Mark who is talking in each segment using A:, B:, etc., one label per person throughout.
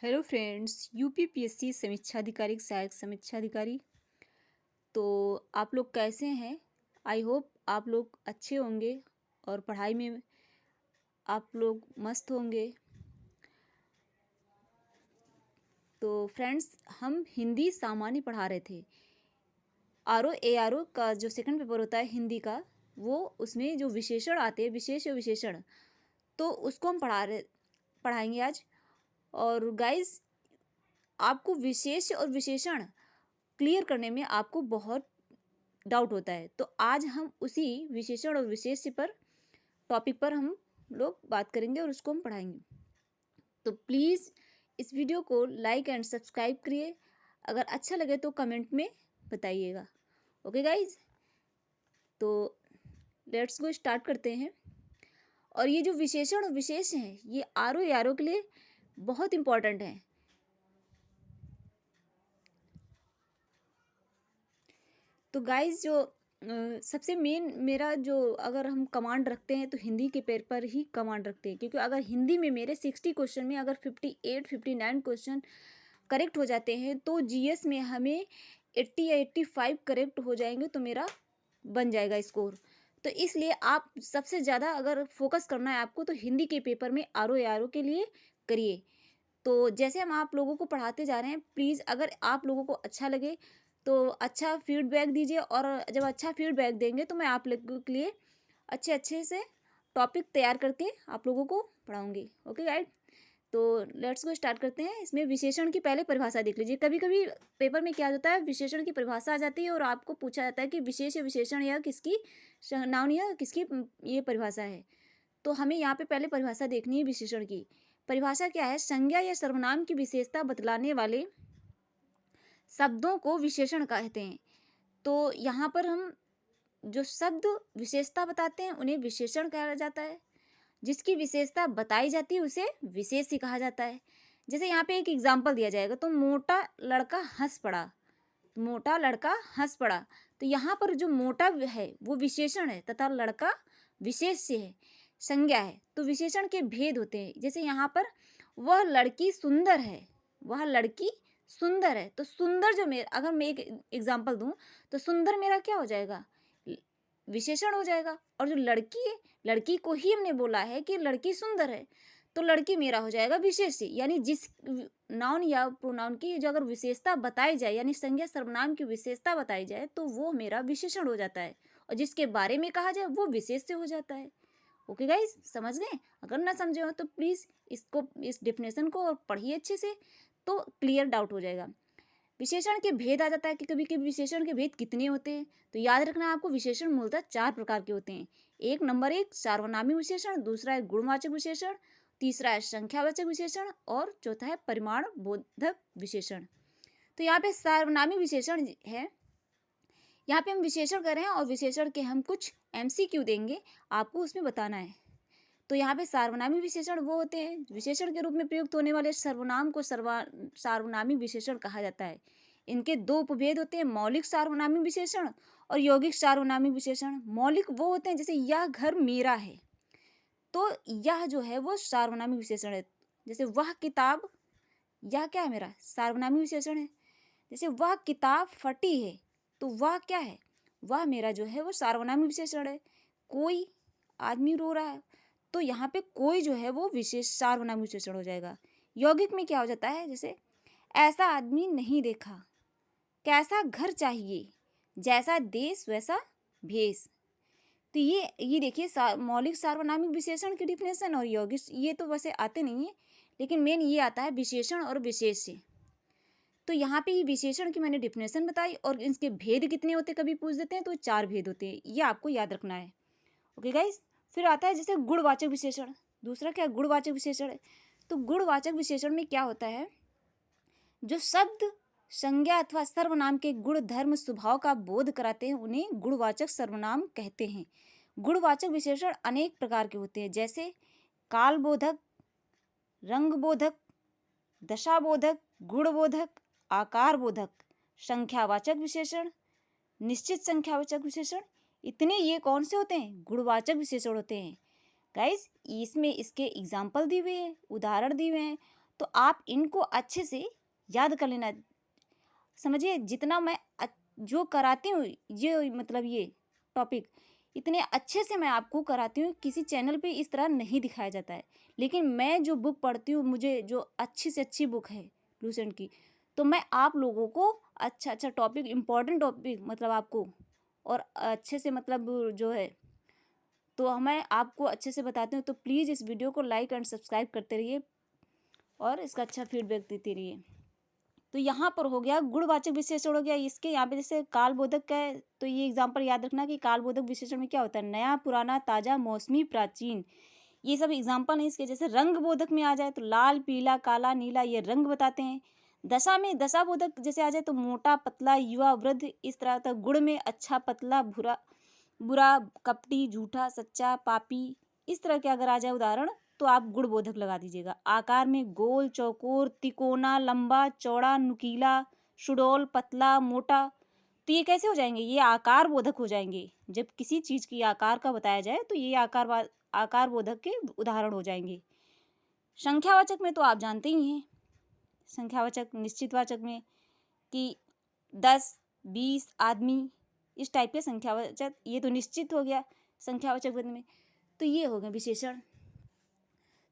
A: Hello friends, UPPSC समीक्षाधिकारी सहायक समीक्षाधिकारी। तो आप लोग कैसे हैं? आई होप आप लोग अच्छे होंगे और पढ़ाई में आप लोग मस्त होंगे। तो फ्रेंड्स, हम हिंदी सामान्य पढ़ा रहे थे। आर ओ का जो सेकंड पेपर होता है हिंदी का, वो उसमें जो विशेषण आते हैं, विशेष और विशेषण, तो उसको हम पढ़ाएंगे आज। और गाइस, आपको विशेष और विशेषण क्लियर करने में आपको बहुत डाउट होता है, तो आज हम उसी विशेषण और विशेष्य पर टॉपिक पर हम लोग बात करेंगे और उसको हम पढ़ाएंगे। तो प्लीज़ इस वीडियो को लाइक एंड सब्सक्राइब करिए। अगर अच्छा लगे तो कमेंट में बताइएगा। ओके गाइज, तो लेट्स गो स्टार्ट करते हैं। और ये जो विशेषण और विशेष हैं, ये आर ओ के लिए बहुत इंपॉर्टेंट हैं। तो गाइज, जो सबसे मेन मेरा जो अगर हम कमांड रखते हैं तो हिंदी के पेपर पर ही कमांड रखते हैं, क्योंकि अगर हिंदी में मेरे 60 क्वेश्चन में अगर 58-59 क्वेश्चन करेक्ट हो जाते हैं तो जीएस में हमें 80 या 85 करेक्ट हो जाएंगे तो मेरा बन जाएगा स्कोर। तो इसलिए आप सबसे ज़्यादा अगर फोकस करना है आपको तो हिंदी के पेपर में आर ओ के लिए करिए। तो जैसे हम आप लोगों को पढ़ाते जा रहे हैं, प्लीज़ अगर आप लोगों को अच्छा लगे तो अच्छा फीडबैक दीजिए, और जब अच्छा फीडबैक देंगे तो मैं आप लोगों के लिए अच्छे अच्छे से टॉपिक तैयार करके आप लोगों को पढ़ाऊँगी। ओके गाइड, तो लेट्स गो स्टार्ट करते हैं। इसमें विशेषण की पहले परिभाषा देख लीजिए। कभी कभी पेपर में क्या होता है, विशेषण की परिभाषा आ जाती है और आपको पूछा जाता है कि विशेष या विशेषण या किसकी नाउन या किसकी ये परिभाषा है। तो हमें यहाँ पे पहले परिभाषा देखनी है विशेषण की। परिभाषा क्या है? संज्ञा या सर्वनाम की विशेषता बतलाने वाले शब्दों को विशेषण कहते हैं। तो यहाँ पर हम जो शब्द विशेषता बताते हैं उन्हें विशेषण कहा जाता है। जिसकी विशेषता बताई जाती है उसे विशेष ही कहा जाता है। जैसे यहाँ पे एक एग्जाम्पल दिया जाएगा, तो मोटा लड़का हंस पड़ा। मोटा लड़का हंस पड़ा, तो यहाँ पर जो मोटा है वो विशेषण है तथा लड़का विशेष्य है, संज्ञा है। तो विशेषण के भेद होते हैं। जैसे यहाँ पर वह लड़की सुंदर है, वह लड़की सुंदर है, तो सुंदर जो मेरा, अगर मैं एक एग्जाम्पल दूं तो सुंदर मेरा क्या हो जाएगा? विशेषण हो जाएगा। और जो लड़की है, लड़की को ही हमने बोला है कि लड़की सुंदर है, तो लड़की मेरा हो जाएगा विशेष्य। यानी जिस नाउन या प्रोनाउन की जो अगर विशेषता बताई जाए, यानी संज्ञा सर्वनाम की विशेषता बताई जाए, तो वो मेरा विशेषण हो जाता है, और जिसके बारे में कहा जाए वो विशेष्य हो जाता है। ओके गाइस, समझ गए? अगर ना समझे हो तो प्लीज़ इसको, इस डेफिनेशन को और पढ़िए अच्छे से, तो क्लियर डाउट हो जाएगा। विशेषण के भेद आ जाता है कि कभी कभी विशेषण के भेद कितने होते हैं, तो याद रखना आपको, विशेषण मूलतः 4 प्रकार के होते हैं। एक नंबर 1 सार्वनामी विशेषण, दूसरा है गुणवाचक विशेषण, तीसरा है संख्यावाचक विशेषण, और चौथा है परिमाण बोधक विशेषण। तो यहाँ पे सार्वनामी विशेषण है, यहाँ पे हम विशेषण कर रहे हैं और विशेषण के हम कुछ एमसीक्यू देंगे, आपको उसमें बताना है। तो यहाँ पे सार्वनामी विशेषण वो होते हैं, विशेषण के रूप में प्रयुक्त होने वाले सर्वनाम को सार्वनामी विशेषण कहा जाता है। इनके 2 उपभेद होते हैं, मौलिक सार्वनामी विशेषण और यौगिक सार्वनामी विशेषण। मौलिक वो होते हैं, जैसे यह घर मेरा है, तो यह जो है वो सार्वनामी विशेषण है। जैसे वह किताब, यह क्या है मेरा? सार्वनामी विशेषण है। जैसे वह किताब फटी है, तो वह क्या है? वह मेरा जो है वो सार्वनामी विशेषण है। कोई आदमी रो रहा है, तो यहाँ पे कोई जो है वो विशेष सार्वनामी विशेषण हो जाएगा। यौगिक में क्या हो जाता है? जैसे ऐसा आदमी नहीं देखा, कैसा घर चाहिए, जैसा देश वैसा भेष। तो ये देखिए, मौलिक सार्वनामिक विशेषण की डिफिनेशन और यौगिक, ये तो वैसे आते नहीं है, लेकिन मेन ये आता है विशेषण और विशेष्य। तो यहाँ पे ये विशेषण की मैंने डिफिनेशन बताई, और इसके भेद कितने होते कभी पूछ देते हैं, तो 4 भेद होते हैं, ये आपको याद रखना है। ओके गाइस, फिर आता है जैसे गुणवाचक विशेषण। दूसरा क्या? गुणवाचक विशेषण है। तो गुणवाचक विशेषण में क्या होता है? जो शब्द संज्ञा अथवा सर्वनाम के गुण धर्म स्वभाव का बोध कराते हैं उन्हें गुणवाचक सर्वनाम कहते हैं। गुणवाचक विशेषण अनेक प्रकार के होते हैं, जैसे कालबोधक, रंगबोधक, दशाबोधक, गुणबोधक, आकारबोधक, संख्यावाचक विशेषण, निश्चित संख्यावाचक विशेषण। इतने ये कौन से होते हैं? गुणवाचक विशेषण होते हैं। गाइस, इसमें इसके एग्जाम्पल दिए हुए हैं, उदाहरण दिए हुए हैं, तो आप इनको अच्छे से याद कर लेना। समझिए, जितना मैं जो कराती हूँ, ये मतलब ये टॉपिक इतने अच्छे से मैं आपको कराती हूँ, किसी चैनल पे इस तरह नहीं दिखाया जाता है। लेकिन मैं जो बुक पढ़ती हूँ, मुझे जो अच्छी से अच्छी बुक है लूसेंट की, तो मैं आप लोगों को अच्छा अच्छा टॉपिक, इम्पोर्टेंट टॉपिक मतलब आपको और अच्छे से मतलब जो है, तो मैं आपको अच्छे से बताती हूँ। तो प्लीज़ इस वीडियो को लाइक एंड सब्सक्राइब करते रहिए और इसका अच्छा फीडबैक देते रहिए। तो यहाँ पर हो गया गुणवाचक विशेषण हो गया। इसके यहाँ पे जैसे कालबोधक का है, तो ये एग्जाम्पल याद रखना कि कालबोधक विशेषण में क्या होता है, नया, पुराना, ताजा, मौसमी, प्राचीन, ये सब एग्जाम्पल है इसके। जैसे रंग बोधक में आ जाए तो लाल, पीला, काला, नीला, ये रंग बताते हैं। दशा में दशा बोधक जैसे आ जाए तो मोटा, पतला, युवा, वृद्ध, इस तरह का। गुण में अच्छा, पतला, बुरा, बुरा, कपटी, झूठा, सच्चा, पापी, इस तरह के अगर आ जाए उदाहरण तो आप गुण बोधक लगा दीजिएगा। आकार में गोल, चौकोर, तिकोना, लंबा, चौड़ा, नुकीला, सुडौल, पतला, मोटा, तो ये कैसे हो जाएंगे, ये आकार बोधक हो जाएंगे। जब किसी चीज की आकार का बताया जाए तो ये आकार बोधक के उदाहरण हो जाएंगे। संख्यावाचक में तो आप जानते ही हैं, संख्यावाचक निश्चितवाचक में कि 10, 20 आदमी, इस टाइप के संख्यावाचक, ये तो निश्चित हो गया संख्यावाचक में। तो ये हो गए विशेषण।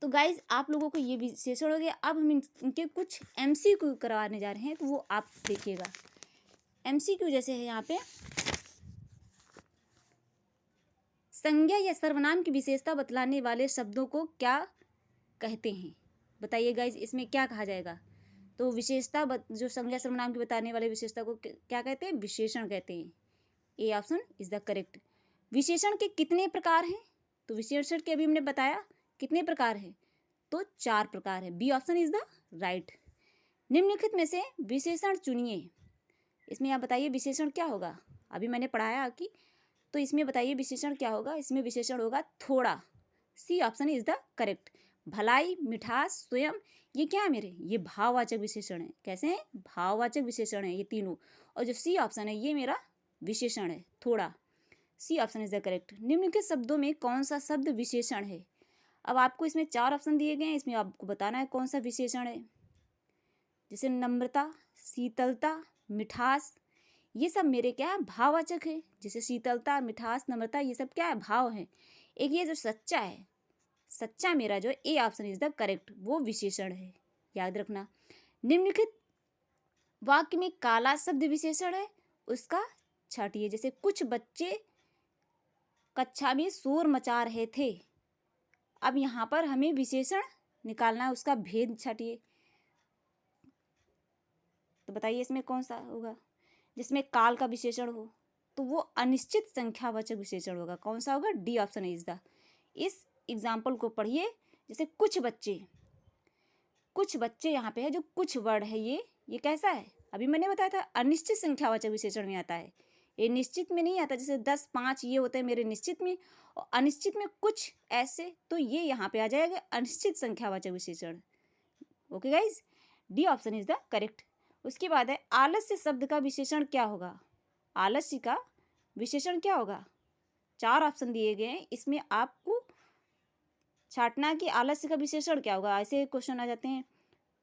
A: तो गाइज आप लोगों को ये विशेषण हो गया। अब हम इनके कुछ एमसीक्यू करवाने जा रहे हैं, तो वो आप देखिएगा। एमसीक्यू जैसे है यहाँ पे, संज्ञा या सर्वनाम की विशेषता बतलाने वाले शब्दों को क्या कहते हैं, बताइए गाइज, इसमें क्या कहा जाएगा। तो विशेषता जो संज्ञा सर्वनाम की बताने वाले विशेषता को क्या कहते हैं, विशेषण कहते हैं। A option is the correct. विशेषण के कितने प्रकार हैं, तो विशेषण के अभी हमने बताया कितने प्रकार हैं, तो 4 प्रकार है। B option is the right. निम्नलिखित में से विशेषण चुनिए। इसमें आप बताइए विशेषण क्या होगा, अभी मैंने पढ़ाया कि, तो इसमें बताइए विशेषण क्या होगा। इसमें विशेषण होगा थोड़ा। C option is the correct. भलाई, मिठास, स्वयं, ये क्या है मेरे, ये भाववाचक विशेषण है। कैसे हैं, भाववाचक विशेषण है ये तीनों। और जो सी ऑप्शन है ये मेरा विशेषण है थोड़ा। C option is the correct. निम्नलिखित शब्दों में कौन सा शब्द विशेषण है। अब आपको इसमें 4 ऑप्शन दिए गए हैं, इसमें आपको बताना है कौन सा विशेषण है। जैसे नम्रता, शीतलता, मिठास, ये सब मेरे क्या है, भाववाचक है। जैसे शीतलता, मिठास, नम्रता, ये सब क्या है, भाव है। एक ये जो सच्चा है, सच्चा मेरा जो A option is the correct, वो विशेषण है, याद रखना। निम्नलिखित वाक्य में काला शब्द विशेषण है, उसका छाटिए। जैसे कुछ बच्चे कक्षा में शोर मचा रहे थे। अब यहाँ पर हमें विशेषण निकालना है, उसका भेद छाटिए। तो बताइए इसमें कौन सा होगा। जिसमें काल का विशेषण हो तो वो अनिश्चित संख्यावाचक विशेषण होगा। कौन सा होगा, डी ऑप्शन इज द। इस एग्जाम्पल को पढ़िए। जैसे कुछ बच्चे यहाँ पे है, जो कुछ वर्ड है ये कैसा है, अभी मैंने बताया था अनिश्चित संख्यावाचक विशेषण में आता है, ये निश्चित में नहीं आता। जैसे 10, 5 ये होते हैं मेरे निश्चित में, और अनिश्चित में कुछ ऐसे, तो ये यहाँ पे आ जाएगा अनिश्चित संख्यावाचक विशेषण। Okay guys, D option is the correct. उसके बाद है आलस्य शब्द का विशेषण क्या होगा। आलस्य का विशेषण क्या होगा, 4 ऑप्शन दिए गए हैं, इसमें आपको छाटना कि आलस्य का विशेषण क्या होगा। ऐसे क्वेश्चन आ जाते हैं।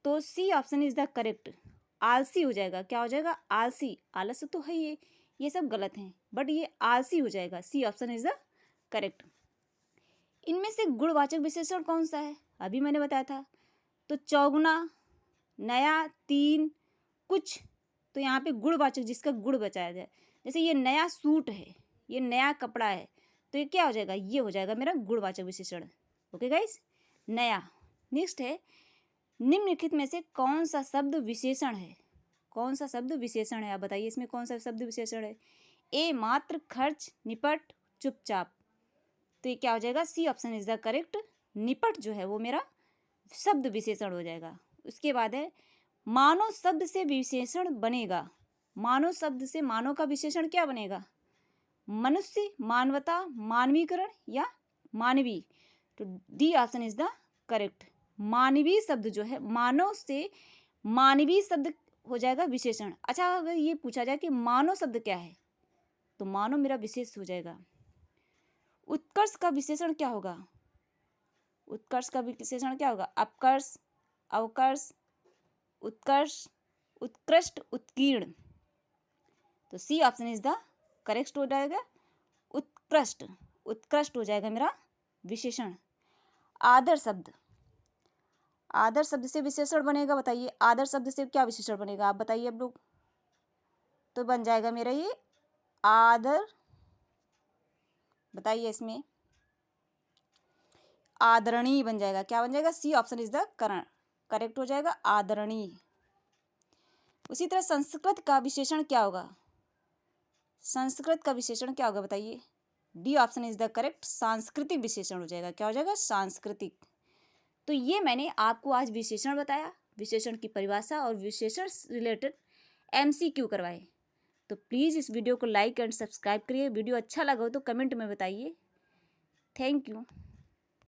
A: तो C option is the correct, आलसी हो जाएगा। क्या हो जाएगा, आलसी। आलस्य तो है ये सब गलत हैं, बट ये आलसी हो जाएगा। C option is the correct. इनमें से गुणवाचक विशेषण कौन सा है, अभी मैंने बताया था। तो चौगुना, नया, 3, कुछ, तो यहाँ पे गुणवाचक जिसका गुण बचाया जाए। जैसे ये नया सूट है, ये नया कपड़ा है, तो ये क्या हो जाएगा, ये हो जाएगा मेरा गुणवाचक विशेषण। ओके गाइस, नया। नेक्स्ट है निम्नलिखित में से कौन सा शब्द विशेषण है। कौन सा शब्द विशेषण है, आप बताइए इसमें कौन सा शब्द विशेषण है। ए मात्र, खर्च, निपट, चुपचाप, तो ये क्या हो जाएगा, C option is the correct. निपट जो है वो मेरा शब्द विशेषण हो जाएगा। उसके बाद है मानव शब्द से विशेषण बनेगा। मानव शब्द से मानव का विशेषण क्या बनेगा, मनुष्य, मानवता, मानवीकरण या मानवी, तो D option is the correct. मानवीय शब्द जो है, मानव से मानवीय शब्द हो जाएगा विशेषण। अच्छा, अगर ये पूछा जाए कि मानव शब्द क्या है, तो मानव मेरा विशेष हो जाएगा। उत्कर्ष का विशेषण क्या होगा, उत्कर्ष का विशेषण क्या होगा, अपकर्ष, अवकर्ष, उत्कर्ष, उत्कृष्ट, उत्कीर्ण। तो C option is the correct हो जाएगा। उत्कृष्ट, उत्कृष्ट हो जाएगा मेरा विशेषण। आदर शब्द, आदर शब्द से विशेषण बनेगा, बताइए आदर शब्द से क्या विशेषण बनेगा, आप बताइए अब लोग। तो बन जाएगा मेरा ये आदर, बताइए इसमें आदरणीय बन जाएगा। क्या बन जाएगा, C option is the correct हो जाएगा, आदरणीय। उसी तरह संस्कृत का विशेषण क्या होगा, संस्कृत का विशेषण क्या होगा बताइए। D option is the correct, सांस्कृतिक विशेषण हो जाएगा। क्या हो जाएगा, सांस्कृतिक। तो ये मैंने आपको आज विशेषण बताया, विशेषण की परिभाषा और विशेषण रिलेटेड MCQ करवाए। तो प्लीज़ इस वीडियो को लाइक एंड सब्सक्राइब करिए। वीडियो अच्छा लगा हो तो कमेंट में बताइए। Thank you.